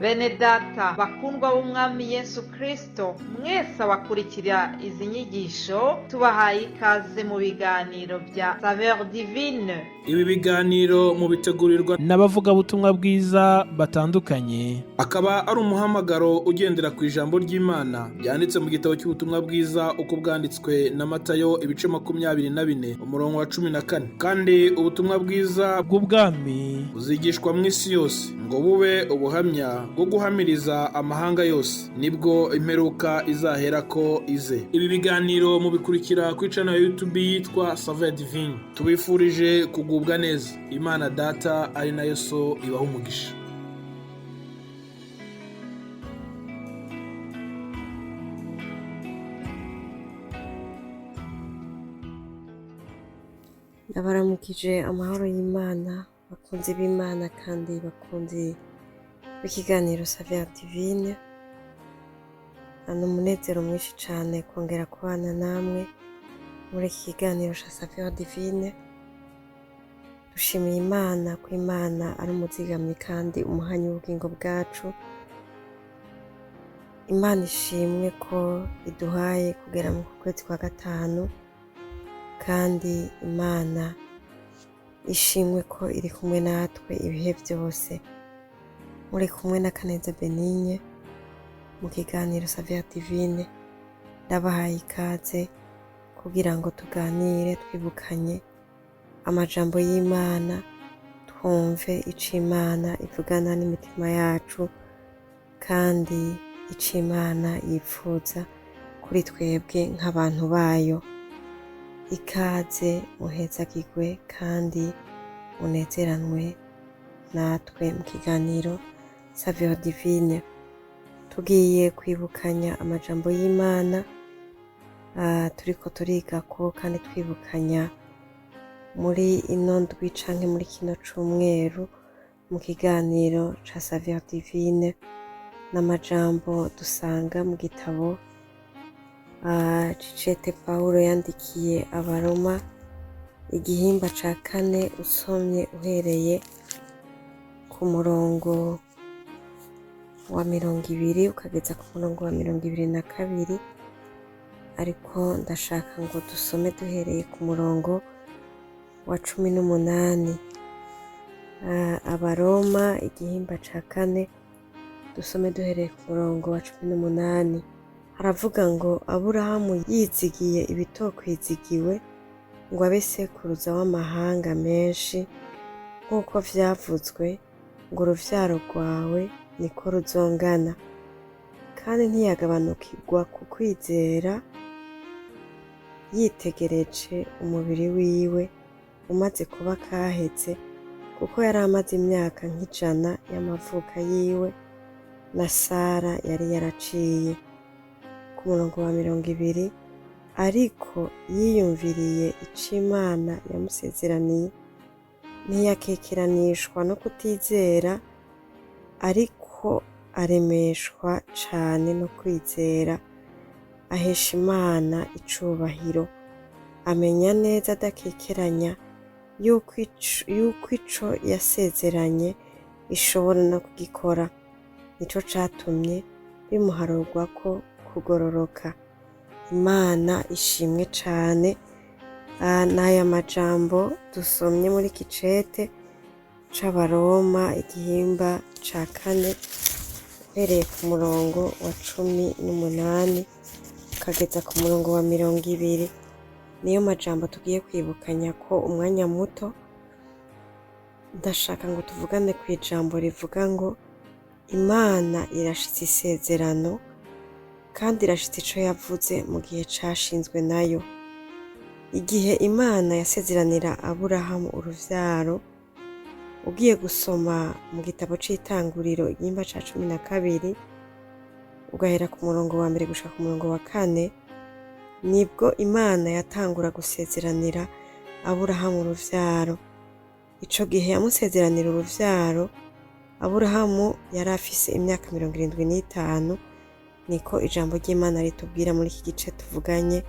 Bene data bakundwa b'umwami Yesu Kristo, mwese abakurikira izi nyigisho tubahaye ikaze mu biganiro bya Saveur Divine. Ibi biganiro mubitegurirwa n'abavugabutumwa bwiza batandukanye, akaba ari umuhamagaro ugendera ku ijambo ry'Imana byanditse mu gitabo cy'ubutumwa bwiza uko bwanditswe na Matayo ibice 24 umurongo wa 14. Kandi ubutumwa bwiza bw'ubwami buzigishwa mu isi yose ngo bube ubuhamya bwo guhamiriza amahanga yose, nibwo imperuka izahera ko ize. Ibi biganiro mubikurikira ku channel ya YouTube yitwa Saveur Divine. Tubifurije kugubwa neza. Imana Data ari nayo So ibaha umugisha. Ndabaramukije amahoro y'Imana, bakunzi b'Imana kandi bakunzi b'ikiganiro Saveur Divine. Ni umunezero mwinshi cyane kongera kubana namwe muri iki kiganiro cya Saveur Divine. Dushimiye Imana ko Imana ari umuzigamyi kandi umuhanyi w'ubugingo bwacu. Imana ishimwe ko iduhaye kugera mu kwezi kwa gatanu, kandi Imana ishimwe ko iri kumwe natwe ibihe byose. Muri kumwe na Kaneza Benigne mu kiganiro Saveur Divine. Ndabahaye ikaze kugira ngo tuganire twibukanye amajambo y'Imana, twumve ico Imana ivugana n'imitima yacu kandi ico Imana yifuza kuri twebwe nk'abantu bayo. Ikaze muhezagirwe kandi munezeranwe natwe mu kiganiro Saveur Divine. Tugiye kwibukanya amajambo y'Imana turiko turigako kandi twibukanya muri ino ndwi canke muri kino cumweru mu kiganiro ca Saveur Divine. N'amajambo dusanga mu gitabo Cicete Pawulo yandikiye Abaroma igihimba ca 4, usomye uhereye ku murongo wa 20 ukageza ku murongo wa 22, ariko ndashaka ngo dusome duhereye ku murongo wa 18. Abaroma igihimba ca 4 dusome duhereye ku murongo wa 18. Haravuga ngo Aburahamu yizigiye ibitokwizigiwe ngo abe sekuruza w'amahanga menshi, nk'uko vyavuzwe ngo uruvyaro rwawe niko ruzongana. Kandi ntiyagabanukirwa ku kwizera, yitegereje umubiri wiwe umaze kuba kaheze, kuko yari amaze imyaka nk'ijana y'amavuka yiwe, na Sara yari yaraciye. Ku murongo wa 20, ariko yiyumviriye ico Imana yamusezeraniye, ntiyakekeranishwa no kutizera, ariko aremeshwa cane no kwizera, ahesha Imana icubahiro. Amenya neza adakekeranya yuko ico yasezeranye ishobora no kugikora. Nico catumye bimuharurwako kugororoka. Imana ishimwe cane. N'aya majambo dusomye muri Cicete c'Abaroma igihimba ca 4 uhereye ku murongo wa 18 ukageza ku murongo wa 20. Niyo majambo tugiye kwibukanya ko umwanya muto. Ndashaka ngo tuvugane ku ijambo rivuga ngo Imana irashitse isezerano, kandi irashitse ico yavuze mu gihe cashinzwe nayo. Igihe Imana yasezeranira Aburahamu uruvyaro, ugiye gusoma mu gitabo c'Itanguriro igihimba ca 12 ugahera ku murongo wa 1 gushika ku murongo wa 4, nibwo Imana yatangura gusezeranira Aburahamu uruvyaro. Ico gihe yamusezeranira uruvyaro, Aburahamu yari afise imyaka 75, niko ijambo ry'Imana ritubwira muri iki gice tuvuganye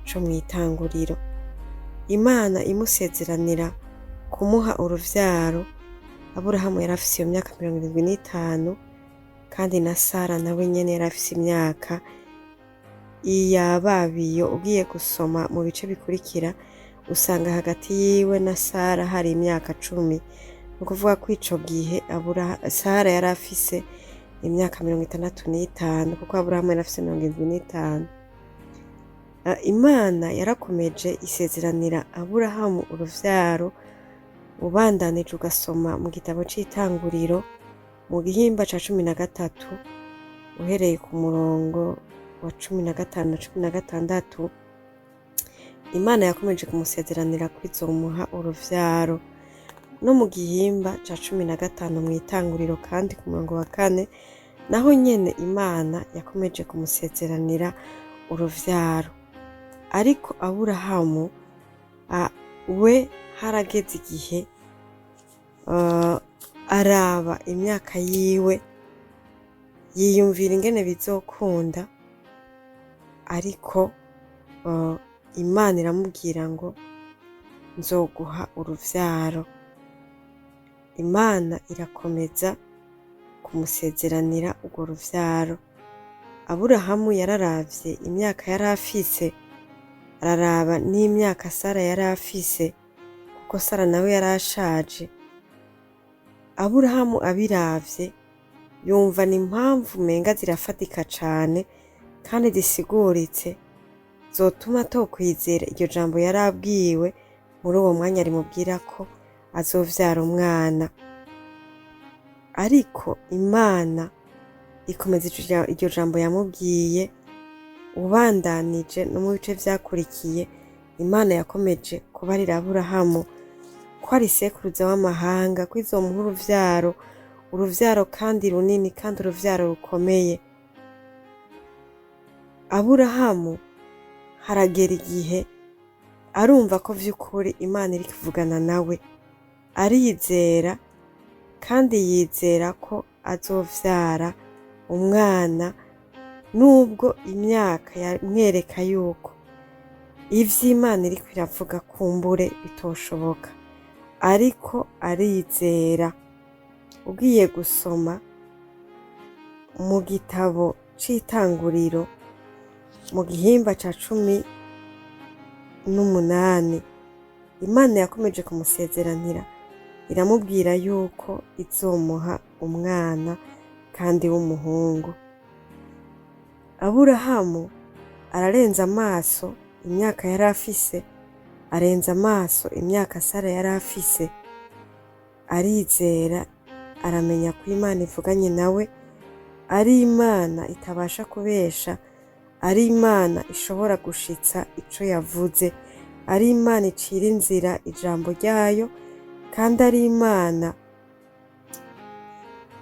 co mw'Itanguriro. Imana imusezeranira kumuha uruvyaro, Aburahamu yari afise iyo myaka 75, kandi na Sara nawe nyene yari afise imyaka iyababiyo. Ugiye gusoma mu bice bikurikira usanga hagati yiwe na Sara hari imyaka 10. Ni ukuvuga ko ico gihe Sara yari afise imyaka 65 kuko Aburahamu yari afise 75. Imana yarakomeje isezeranira Aburahamu uruvyaro. Ubandanije ugasoma mu gitabo c'Itanguriro mu gihimba ca 13 uhereye ku murongo wa 15 na 16, Imana yakomeje kumusezeranira ko izomuha uruvyaro. No mu gihimba ca 15 mu Itanguriro kandi ku murongo wa 4 naho nyene Imana yakomeje kumusezeranira uruvyaro. Ariko Aburahamu we harageze igihe araba imyaka yiwe yiyumvira ingene bizokunda, ariko Imana iramubwira ngo nzoguha uruvyaro. Imana irakomeza kumusezeranira urwo ruvyaro. Aburahamu yararavye imyaka yari afise, araraba n'imyaka Sara yari afise kuko Sara nawe yari ashaje. Aburahamu abiravye yumva ni impamvu umenga zirafatika cane kandi zisiguritse zotuma tokwizera iryo jambo yari abwiwe muri uwo mwanya rimubwira ko azovyara umwana. Ariko Imana ikomeza iryo jambo yamubwiye. Ubandanije no mu bice vyakurikiye Imana yakomeje kubarira Aburahamu ko ari sekuruza w'amahanga, ko izomuha uruvyaro kandi runini kandi uruvyaro rukomeye. Aburahamu haragera igihe arumva ko vy'ukuri Imana iri kuvugana nawe, arizera kandi yizera ko azovyara umwana, nubwo imyaka yamwereka yuko ivy'Imana iriko iravuga kumbure bitoshoboka, ariko arizera. Ugiye gusoma mu gitabo c'Itanguriro mu gihimba ca 18 Imana yakomeje kumusezeranira, iramubwira yuko izomuha umwana kandi w'umuhungu. Aburahamu ararenza amaso imyaka yari afise, arenza amaso imyaka Sara yari afise, arizera, aramenya ko Imana ivuganye nawe, ari Imana itabasha kubesha, ari Imana ishobora gushitsa ico yavuze, ari Imana icira inzira ijambo ryayo, kandi ari Imana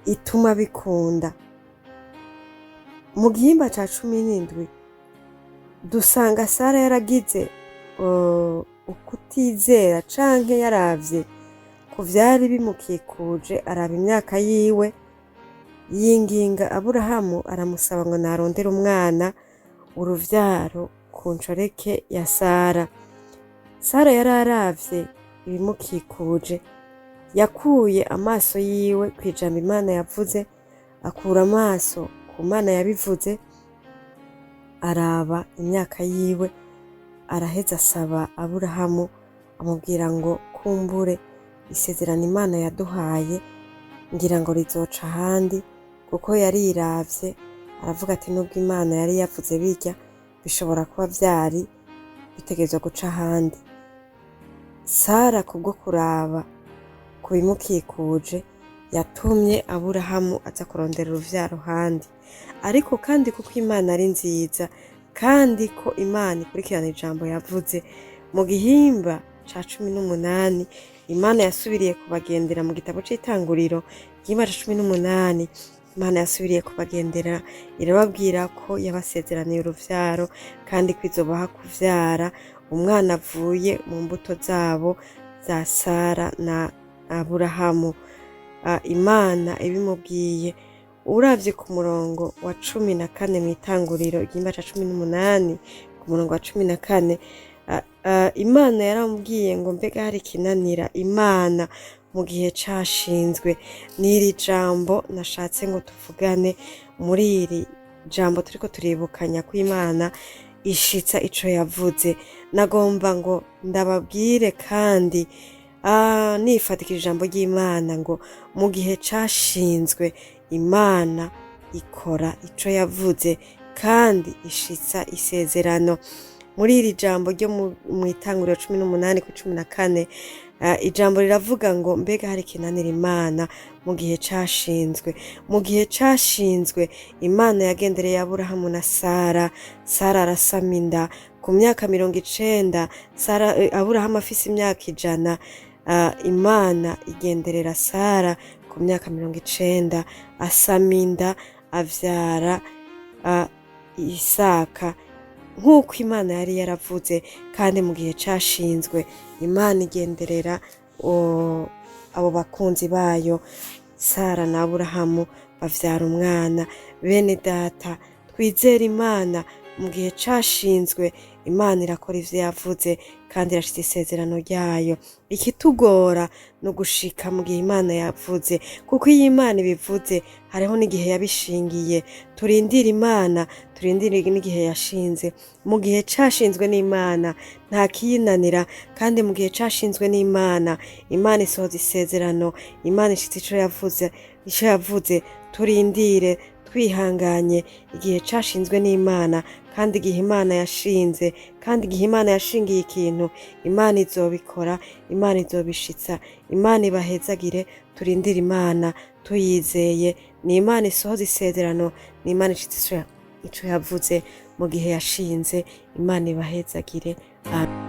ituma bikunda. Mu gihimba ca 17 dusanga Sara yaragize ukutizera canke yaravye ku vyari bimukikuje, araba imyaka yiwe, yinginga Aburahamu aramusaba ngo narondere umwana uruvyaro ku nshoreke ya Sara. Sara yararavye ibimukikuje, yakuye amaso yiwe kwijambo Imana yavuze, akura amaso ku Mana yabivuze, araba imyaka yiwe, araheza asaba Aburahamu, amubwira ngo kumbure isezerano Imana yaduhaye ngira ngo rizoca ahandi, kuko yariravye aravuga ati nubwo Imana yari yavuze birya bishobora kuba vyari bitegerezwa guca ahandi. Sara kubwo kuraba ku bimukikuje yatumye Aburahamu aza kurondera uruvyaro handi, ariko kandi kuko Imana ari nziza kandi ko Imana ikurikirana ijambo yavuze, mu gihimba ca 18 Imana yasubiriye kubagendera mu gitabo c'Itanguriro igihimba ca 18. Imana yasubiriye kubagendera irababwira ko yabasezeraniye uruvyaro kandi ko izobaha kuvyara umwana avuye mu mbuto zabo za Sara na Aburahamu. Imana ibimubwiye. Uravye ku murongo wa 14 mu Itanguriro igihimba ca 18 ku murongo wa 14, Imana yaramubwiye ngo mbega hari kinanira Imana mu gihe cashinzwe. N'iri jambo nashatse ngo tuvugane muri iri jambo turiko turibukanya ko Imana ishitsa ico yavuze. Nagomba ngo ndababwire kandi nifatikira ijambo ry'Imana ngo mu gihe cashinzwe Imana ikora ico yavuze kandi ishitsa isezerano. Muri iri jambo ryo mu Itanguriro 18:14 ijambo riravuga ngo mbega hari ikinanira Imana mu gihe cashinzwe. Mu gihe cashinzwe Imana yagendereye Aburahamu na Sara. Sara arasama inda ku myaka 90, Aburahamu afise imyaka 100. Imana igenderera Sara ku myaka 90, asama inda avyara Isaka nk'uko Imana yari yaravuze. Kandi mu gihe cashinzwe Imana igenderera abo bakunzi bayo Sara na Aburahamu bavyara umwana. Bene data, twizere Imana mu gihe cashinzwe. Imana irakora ivyo yavuze kandi irashitsa isezerano ryayo. Ikitugora no gushika mu gihe Imana yavuze, kuko iyo Imana ibivuze hariho n'igihe yabishingiye. Turindire Imana, turindire n'igihe yashinze. Mu gihe cashinzwe n'Imana nta kiyinanira, kandi mu gihe cashinzwe n'Imana, Imana isohoza isezerano. Imana ishitsa ico yavuze. Turindire twihanganye igihe cashinzwe n'Imana, kandi igihe Imana yashinze, kandi igihe Imana yashingiye ikintu, Imana izobikora, Imana izobishitsa. Imana ibahezagire. Turindire Imana tuyizeye. Ni Imana isohoza isezerano, ni Imana ishitsa ico yavuze mu gihe yashinze. Imana ibahezagire. Amen.